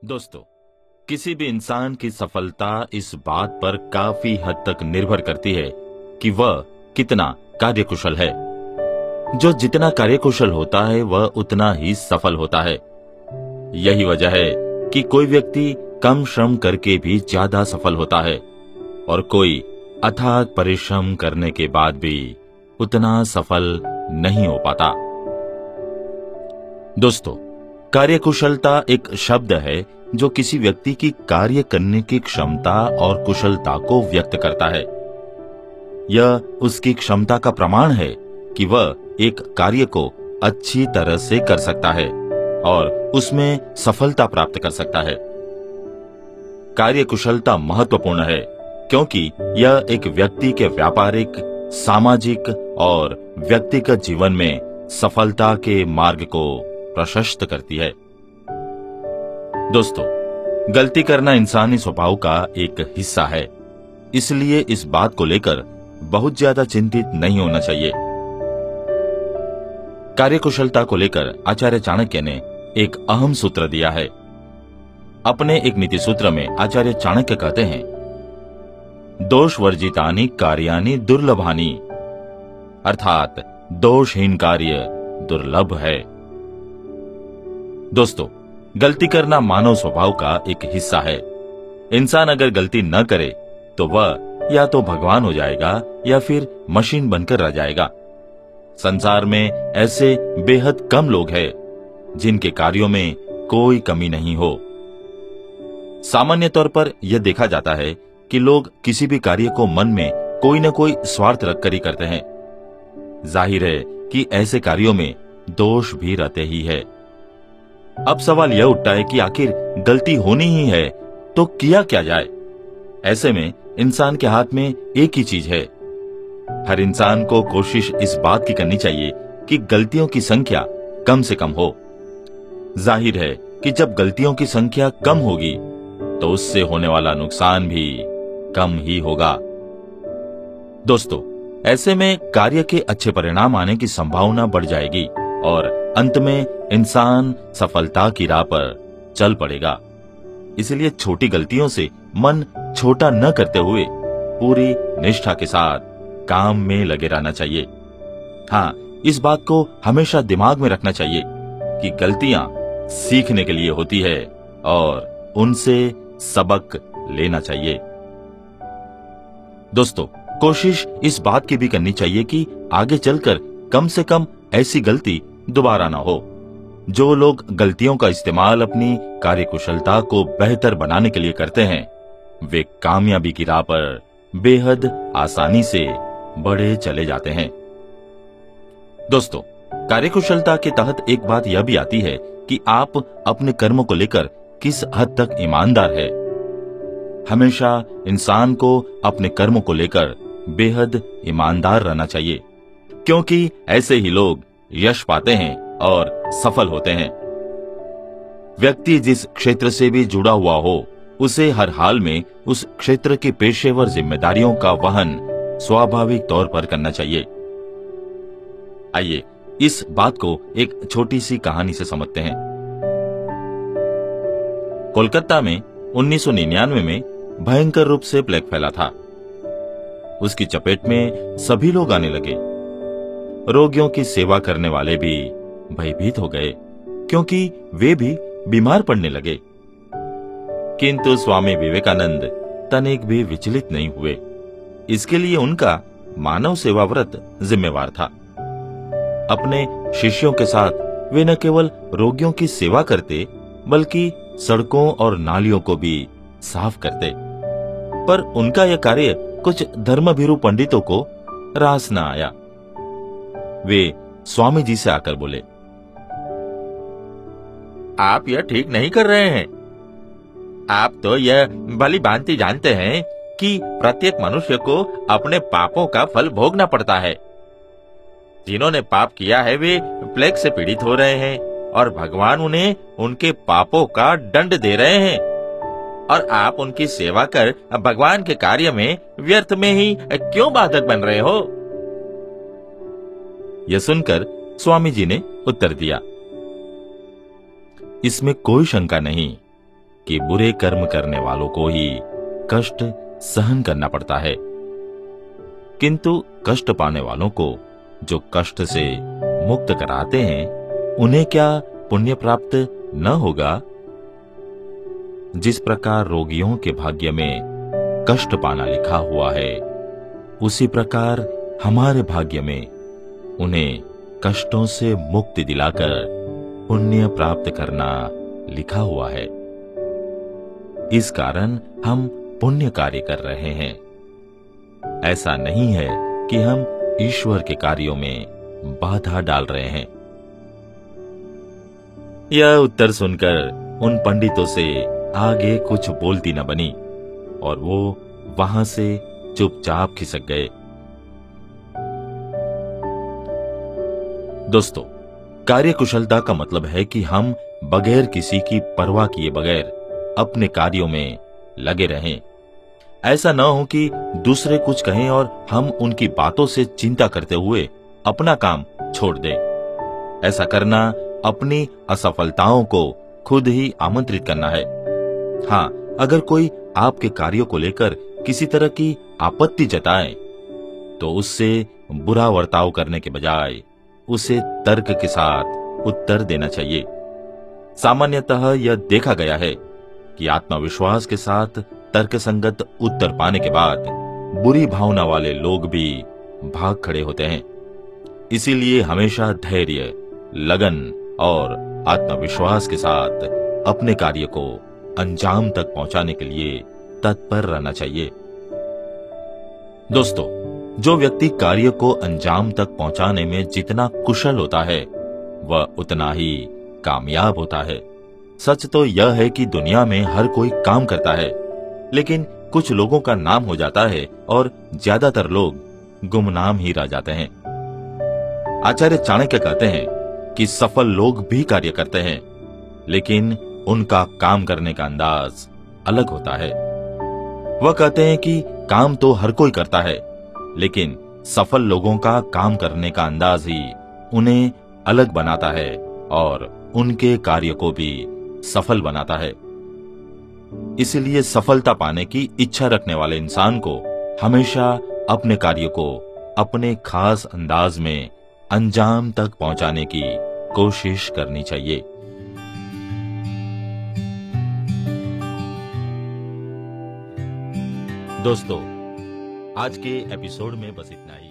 दोस्तों, किसी भी इंसान की सफलता इस बात पर काफी हद तक निर्भर करती है कि वह कितना कार्यकुशल है। जो जितना कार्यकुशल होता है वह उतना ही सफल होता है। यही वजह है कि कोई व्यक्ति कम श्रम करके भी ज्यादा सफल होता है और कोई अथाक परिश्रम करने के बाद भी उतना सफल नहीं हो पाता। दोस्तों, कार्यकुशलता एक शब्द है जो किसी व्यक्ति की कार्य करने की क्षमता और कुशलता को व्यक्त करता है। यह उसकी क्षमता का प्रमाण है कि वह एक कार्य को अच्छी तरह से कर सकता है और उसमें सफलता प्राप्त कर सकता है। कार्यकुशलता महत्वपूर्ण है क्योंकि यह एक व्यक्ति के व्यापारिक, सामाजिक और व्यक्तिगत जीवन में सफलता के मार्ग को प्रशस्त करती है। दोस्तों, गलती करना इंसानी स्वभाव का एक हिस्सा है, इसलिए इस बात को लेकर बहुत ज्यादा चिंतित नहीं होना चाहिए। कार्यकुशलता को लेकर आचार्य चाणक्य ने एक अहम सूत्र दिया है। अपने एक नीति सूत्र में आचार्य चाणक्य कहते हैं, दोषवर्जितानि कार्याणि दुर्लभानि, अर्थात दोषहीन कार्य दुर्लभ है। दोस्तों, गलती करना मानव स्वभाव का एक हिस्सा है। इंसान अगर गलती न करे तो वह या तो भगवान हो जाएगा या फिर मशीन बनकर रह जाएगा। संसार में ऐसे बेहद कम लोग हैं जिनके कार्यों में कोई कमी नहीं हो। सामान्य तौर पर यह देखा जाता है कि लोग किसी भी कार्य को मन में कोई न कोई स्वार्थ रखकर ही करते हैं। जाहिर है कि ऐसे कार्यों में दोष भी रहते ही है। अब सवाल यह उठता है कि आखिर गलती होनी ही है तो किया क्या जाए। ऐसे में इंसान के हाथ में एक ही चीज है। हर इंसान को कोशिश इस बात की करनी चाहिए कि गलतियों की संख्या कम से कम हो। जाहिर है कि जब गलतियों की संख्या कम होगी तो उससे होने वाला नुकसान भी कम ही होगा। दोस्तों, ऐसे में कार्य के अच्छे परिणाम आने की संभावना बढ़ जाएगी और अंत में इंसान सफलता की राह पर चल पड़ेगा। इसलिए छोटी गलतियों से मन छोटा न करते हुए पूरी निष्ठा के साथ काम में लगे रहना चाहिए। हाँ, इस बात को हमेशा दिमाग में रखना चाहिए कि गलतियां सीखने के लिए होती है और उनसे सबक लेना चाहिए। दोस्तों, कोशिश इस बात की भी करनी चाहिए कि आगे चलकर कम से कम ऐसी गलती दोबारा ना हो। जो लोग गलतियों का इस्तेमाल अपनी कार्यकुशलता को बेहतर बनाने के लिए करते हैं, वे कामयाबी की राह पर बेहद आसानी से बढ़े चले जाते हैं। दोस्तों, कार्यकुशलता के तहत एक बात यह भी आती है कि आप अपने कर्मों को लेकर किस हद तक ईमानदार है। हमेशा इंसान को अपने कर्मों को लेकर बेहद ईमानदार रहना चाहिए, क्योंकि ऐसे ही लोग यश पाते हैं और सफल होते हैं। व्यक्ति जिस क्षेत्र से भी जुड़ा हुआ हो, उसे हर हाल में उस क्षेत्र की पेशेवर जिम्मेदारियों का वहन स्वाभाविक तौर पर करना चाहिए। आइए इस बात को एक छोटी सी कहानी से समझते हैं। कोलकाता में 1999 में भयंकर रूप से प्लेग फैला था। उसकी चपेट में सभी लोग आने लगे। रोगियों की सेवा करने वाले भी भयभीत हो गए, क्योंकि वे भी बीमार पड़ने लगे। किंतु स्वामी विवेकानंद तनिक भी विचलित नहीं हुए। इसके लिए उनका मानव सेवा व्रत जिम्मेवार था। अपने शिष्यों के साथ वे न केवल रोगियों की सेवा करते, बल्कि सड़कों और नालियों को भी साफ करते। पर उनका यह कार्य कुछ धर्मभीरू पंडितों को रास न आया। वे स्वामी जी से आकर बोले, आप यह ठीक नहीं कर रहे हैं। आप तो यह भली भांति जानते हैं कि प्रत्येक मनुष्य को अपने पापों का फल भोगना पड़ता है। जिन्होंने पाप किया है वे प्लेग से पीड़ित हो रहे हैं और भगवान उन्हें उनके पापों का दंड दे रहे हैं, और आप उनकी सेवा कर भगवान के कार्य में व्यर्थ में ही क्यों बाधक बन रहे हो? यह सुनकर स्वामी जी ने उत्तर दिया, इसमें कोई शंका नहीं कि बुरे कर्म करने वालों को ही कष्ट सहन करना पड़ता है, किंतु कष्ट पाने वालों को जो कष्ट से मुक्त कराते हैं उन्हें क्या पुण्य प्राप्त न होगा? जिस प्रकार रोगियों के भाग्य में कष्ट पाना लिखा हुआ है, उसी प्रकार हमारे भाग्य में उन्हें कष्टों से मुक्ति दिलाकर पुण्य प्राप्त करना लिखा हुआ है। इस कारण हम पुण्य कार्य कर रहे हैं। ऐसा नहीं है कि हम ईश्वर के कार्यों में बाधा डाल रहे हैं। यह उत्तर सुनकर उन पंडितों से आगे कुछ बोलती न बनी और वो वहां से चुपचाप खिसक गए। दोस्तों, कार्यकुशलता का मतलब है कि हम बगैर किसी की परवाह किए बगैर अपने कार्यों में लगे रहें। ऐसा न हो कि दूसरे कुछ कहें और हम उनकी बातों से चिंता करते हुए अपना काम छोड़ दें। ऐसा करना अपनी असफलताओं को खुद ही आमंत्रित करना है। हाँ, अगर कोई आपके कार्यों को लेकर किसी तरह की आपत्ति जताए तो उससे बुरा बर्ताव करने के बजाय उसे तर्क के साथ उत्तर देना चाहिए। सामान्यतः यह देखा गया है कि आत्मविश्वास के साथ तर्कसंगत उत्तर पाने के बाद बुरी भावना वाले लोग भी भाग खड़े होते हैं। इसीलिए हमेशा धैर्य, लगन और आत्मविश्वास के साथ अपने कार्य को अंजाम तक पहुंचाने के लिए तत्पर रहना चाहिए। दोस्तों, जो व्यक्ति कार्य को अंजाम तक पहुंचाने में जितना कुशल होता है वह उतना ही कामयाब होता है। सच तो यह है कि दुनिया में हर कोई काम करता है, लेकिन कुछ लोगों का नाम हो जाता है और ज्यादातर लोग गुमनाम ही रह जाते हैं। आचार्य चाणक्य कहते हैं कि सफल लोग भी कार्य करते हैं, लेकिन उनका काम करने का अंदाज अलग होता है। वह कहते हैं कि काम तो हर कोई करता है, लेकिन सफल लोगों का काम करने का अंदाज ही उन्हें अलग बनाता है और उनके कार्य को भी सफल बनाता है। इसलिए सफलता पाने की इच्छा रखने वाले इंसान को हमेशा अपने कार्य को अपने खास अंदाज में अंजाम तक पहुंचाने की कोशिश करनी चाहिए। दोस्तों, आज के एपिसोड में बस इतना ही।